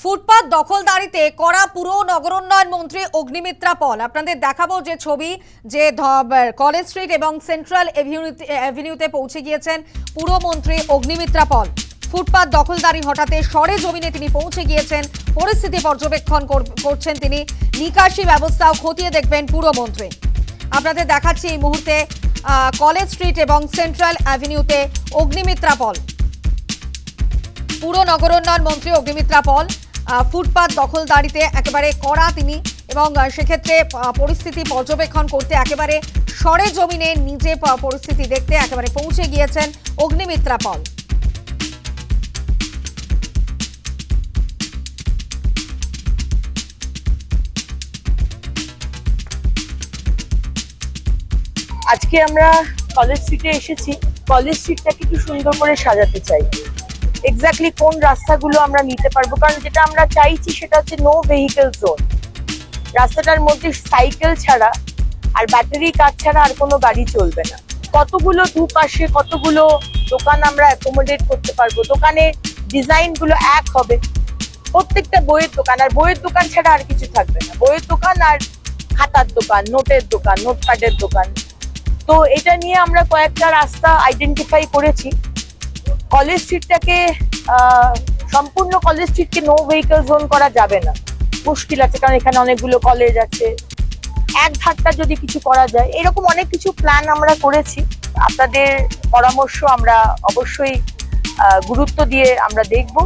ফুটপাত দখলদারিতে কড়া পুর নগরোন্নয়ন মন্ত্রী অগ্নিমিত্রা পল। আপনাদের দেখাবো যে ছবি, যে কলেজ স্ট্রিট এবং সেন্ট্রাল এভিনিউতে পৌঁছে গিয়েছেন পুরমন্ত্রী অগ্নিমিত্রা পল। ফুটপাত দখলদারি হঠাতে সরেজমিনে তিনি পৌঁছে গিয়েছেন, পরিস্থিতি পর্যবেক্ষণ করছেন তিনি। নিকাশি ব্যবস্থাও খতিয়ে দেখবেন পুরমন্ত্রী। আপনাদের দেখাচ্ছি এই মুহূর্তে কলেজ স্ট্রিট এবং সেন্ট্রাল অ্যাভিনিউতে অগ্নিমিত্রা পল। পুর নগরোন্নয়ন মন্ত্রী অগ্নিমিত্রা পল ফুটপাত দখলদারিতে একেবারে কড়া তিনি, এবং সেক্ষেত্রে পরিস্থিতি পর্যবেক্ষণ করতে একেবারে সরেজমিনে নিজে পরিস্থিতি দেখতে একেবারে পৌঁছে গিয়েছেন অগ্নিমিত্রা পল। আজকে আমরা কলেজ স্ট্রিটে এসেছি। কলেজ স্ট্রিটটাকে একটু সুন্দর করে সাজাতে চাই। এক্স্যাক্টলি কোন রাস্তাগুলো আমরা নিতে পারবো, কারণ যেটা আমরা চাইছি সেটা হচ্ছে নো ভেহিকেল জোন। রাস্তাটার মধ্যে সাইকেল ছাড়া আর ব্যাটারি কার ছাড়া আর কোনো গাড়ি চলবে না। কতগুলো দুপাশে কতগুলো দোকান আমরা অ্যাকোমোডেট করতে পারবো। দোকানের ডিজাইনগুলো এক হবে, প্রত্যেকটা বইয়ের দোকান, আর বইয়ের দোকান ছাড়া আর কিছু থাকবে না। বইয়ের দোকান আর খাতার দোকান, নোটের দোকান, নোটপ্যাডের দোকান। তো এটা নিয়ে আমরা কয়েকটা রাস্তা আইডেন্টিফাই করেছি। কলেজ স্ট্রিটটাকে সম্পূর্ণ কলেজ স্ট্রিটকে নো ভেহিকেল জোন করা যাবে না, মুশকিল আছে, কারণ এখানে অনেকগুলো কলেজ আছে। এক ধারটা যদি কিছু করা যায়, এরকম অনেক কিছু প্ল্যান আমরা করেছি। আপনাদের পরামর্শ আমরা অবশ্যই গুরুত্ব দিয়ে আমরা দেখব।